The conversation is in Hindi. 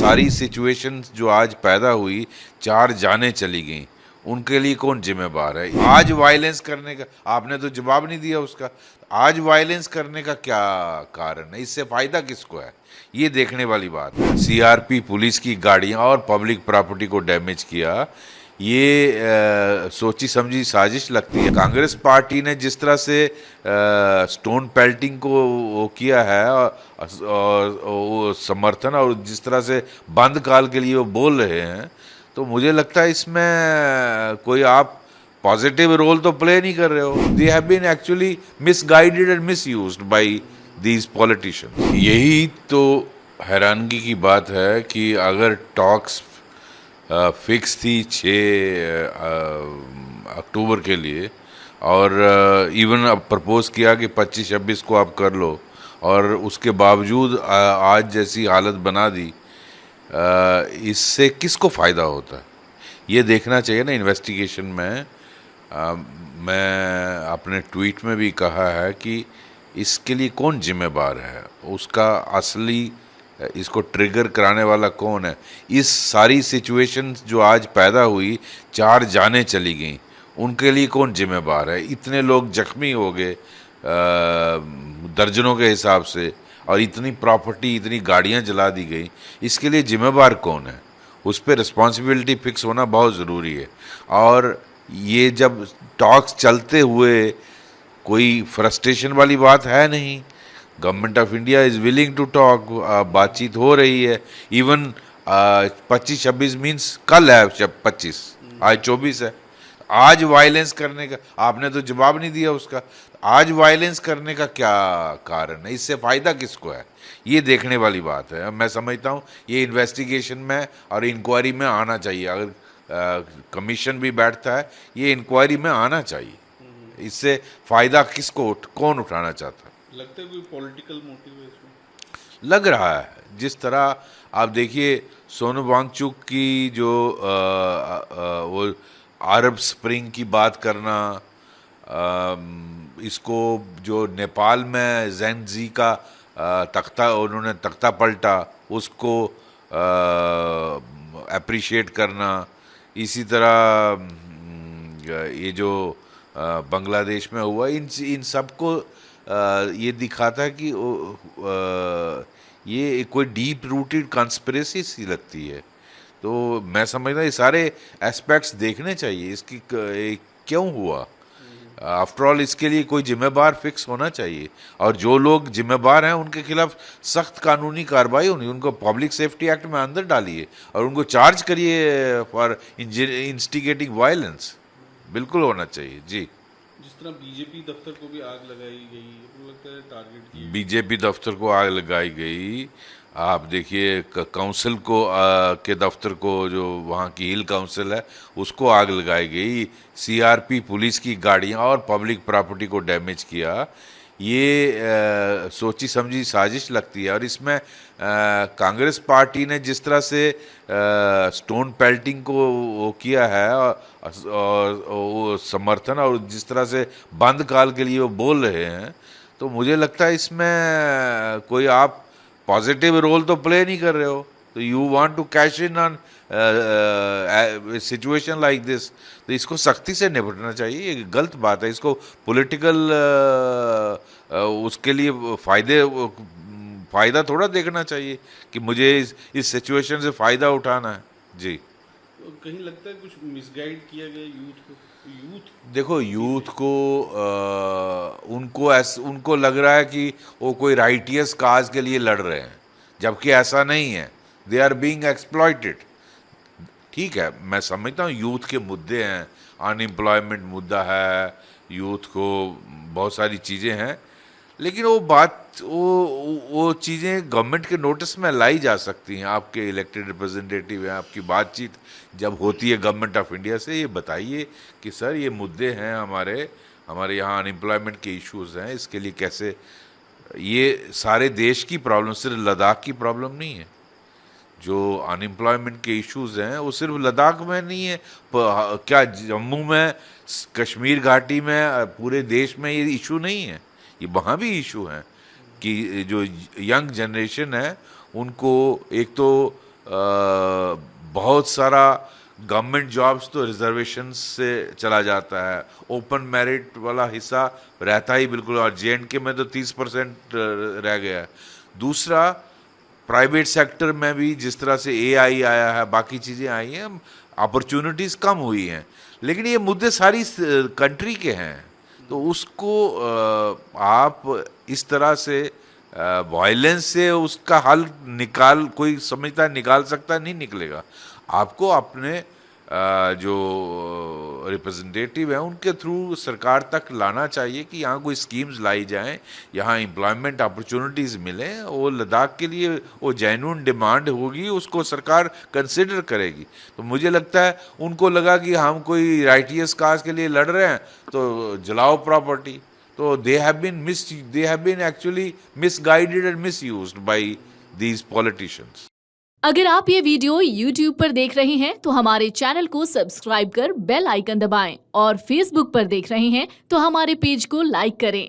सारी सिचुएशंस जो आज पैदा हुई, चार जानें चली गईं, उनके लिए कौन जिम्मेदार है? आज वायलेंस करने का आपने तो जवाब नहीं दिया उसका। आज वायलेंस करने का क्या कारण है? इससे फायदा किसको है? ये देखने वाली बात है। सीआरपी पुलिस की गाड़ियां और पब्लिक प्रॉपर्टी को डैमेज किया, ये सोची समझी साजिश लगती है। कांग्रेस पार्टी ने जिस तरह से स्टोन पेल्टिंग को वो किया है और वो समर्थन, और जिस तरह से बंद काल के लिए वो बोल रहे हैं, तो मुझे लगता है इसमें कोई आप पॉजिटिव रोल तो प्ले नहीं कर रहे हो। They have been actually misguided and misused by these politicians. यही तो हैरानगी की बात है कि अगर टॉक्स फिक्स थी 6 अक्टूबर के लिए, और इवन अब प्रपोज किया कि 25-26 को आप कर लो, और उसके बावजूद आज जैसी हालत बना दी, इससे किसको फ़ायदा होता है? ये देखना चाहिए ना इन्वेस्टिगेशन में। मैं अपने ट्वीट में भी कहा है कि इसके लिए कौन जिम्मेदार है, उसका असली इसको ट्रिगर कराने वाला कौन है? इस सारी सिचुएशंस जो आज पैदा हुई, चार जानें चली गईं, उनके लिए कौन जिम्मेदार है? इतने लोग जख्मी हो गए दर्जनों के हिसाब से, और इतनी प्रॉपर्टी, इतनी गाड़ियां जला दी गई, इसके लिए जिम्मेदार कौन है? उस पर रिस्पॉन्सिबिलिटी फिक्स होना बहुत ज़रूरी है। और ये जब टॉक्स चलते हुए, कोई फ्रस्ट्रेशन वाली बात है नहीं। Government of India is willing to talk, बातचीत हो रही है। इवन 25-26 मीन्स कल है 25, आज 24 है। आज वायलेंस करने का आपने तो जवाब नहीं दिया उसका। आज वायलेंस करने का क्या कारण है? इससे फ़ायदा किसको है? ये देखने वाली बात है। मैं समझता हूँ ये इन्वेस्टिगेशन में और इंक्वायरी में आना चाहिए। अगर कमीशन भी बैठता है, ये इंक्वायरी में आना चाहिए। इससे फ़ायदा किसको, कौन उठाना चाहता है? लगता है कोई पॉलिटिकल मोटिव है इसमें? लग रहा है। जिस तरह आप देखिए, सोनू वांगचुक की जो वो अरब स्प्रिंग की बात करना, इसको जो नेपाल में ज़ेनज़ी का तख्ता, उन्होंने तख्ता पलटा, उसको अप्रिशिएट करना। इसी तरह ये जो बांग्लादेश में हुआ, इन सबको ये दिखाता है कि ये कोई डीप रूटेड कॉन्स्पिरेसी सी लगती है। तो मैं समझता हूँ ये सारे एस्पेक्ट्स देखने चाहिए, इसकी क्यों हुआ। आफ्टर ऑल इसके लिए कोई जिम्मेदार फिक्स होना चाहिए, और जो लोग जिम्मेदार हैं उनके खिलाफ सख्त कानूनी कार्रवाई होनी। उनको पब्लिक सेफ्टी एक्ट में अंदर डालिए और उनको चार्ज करिए फॉर इंस्टिगेटिंग वायलेंस। बिल्कुल होना चाहिए जी। जिस तरह बीजेपी दफ्तर को भी आग लगाई गई, तो लगता है टारगेट की। बीजेपी दफ्तर को आग लगाई गई। आप देखिए काउंसिल को के दफ्तर को, जो वहाँ की हिल काउंसिल है, उसको आग लगाई गई। सीआरपी पुलिस की गाड़ियाँ और पब्लिक प्रॉपर्टी को डैमेज किया। ये सोची समझी साजिश लगती है। और इसमें कांग्रेस पार्टी ने जिस तरह से स्टोन पेल्टिंग को वो किया है, और वो समर्थन, और जिस तरह से बंद काल के लिए वो बोल रहे हैं, तो मुझे लगता है इसमें कोई आप पॉजिटिव रोल तो प्ले नहीं कर रहे हो। तो you want to cash in on situation like this, तो इसको सख्ती से निपटना चाहिए। ये गलत बात है। इसको पॉलिटिकल उसके लिए फ़ायदा थोड़ा देखना चाहिए कि मुझे इस सिचुएशन से फ़ायदा उठाना है जी। तो कहीं लगता है कुछ मिसगाइड किया गया यूथ को। देखो, यूथ को उनको लग रहा है कि वो कोई राइटियस काज के लिए लड़ रहे हैं, जबकि ऐसा नहीं है। They are being exploited. ठीक है, मैं समझता हूँ यूथ के मुद्दे हैं, अनएम्प्लॉयमेंट मुद्दा है, यूथ को बहुत सारी चीज़ें हैं, लेकिन वो चीज़ें गवर्नमेंट के नोटिस में लाई जा सकती हैं। आपके इलेक्टेड रिप्रेजेंटेटिव हैं, आपकी बातचीत जब होती है गवर्नमेंट ऑफ इंडिया से, ये बताइए कि सर ये मुद्दे हैं, हमारे यहाँ अनएम्प्लॉयमेंट के इश्यूज हैं, इसके लिए कैसे। ये सारे देश की प्रॉब्लम, सिर्फ लद्दाख की प्रॉब्लम नहीं है। जो अनएम्प्लॉयमेंट के इश्यूज हैं वो सिर्फ लद्दाख में नहीं है, क्या जम्मू में, कश्मीर घाटी में, पूरे देश में ये इशू नहीं है? ये वहाँ भी इशू हैं कि जो यंग जनरेशन है उनको एक तो बहुत सारा गवर्नमेंट जॉब्स तो रिजर्वेशन से चला जाता है, ओपन मेरिट वाला हिस्सा रहता ही बिल्कुल, और JNK में तो 30% रह गया है। दूसरा, प्राइवेट सेक्टर में भी जिस तरह से AI आया है, बाकी चीज़ें आई हैं, अपॉर्चुनिटीज़ कम हुई हैं, लेकिन ये मुद्दे सारी कंट्री के हैं, तो उसको आप इस तरह से वायलेंस से उसका हल निकाल, कोई समझता है निकाल सकता है, नहीं निकलेगा। आपको अपने जो रिप्रेजेंटेटिव हैं उनके थ्रू सरकार तक लाना चाहिए कि यहाँ कोई स्कीम्स लाई जाएं, यहाँ एम्प्लॉयमेंट अपॉर्चुनिटीज़ मिलें, वो लद्दाख के लिए वो जेन्युइन डिमांड होगी, उसको सरकार कंसिडर करेगी। तो मुझे लगता है उनको लगा कि हम कोई राइटियस काज के लिए लड़ रहे हैं तो जलाओ प्रॉपर्टी, तो they have been actually misguided and misused by these politicians. अगर आप ये वीडियो YouTube पर देख रहे हैं तो हमारे चैनल को सब्सक्राइब कर बेल आइकन दबाएं, और Facebook पर देख रहे हैं तो हमारे पेज को लाइक करें।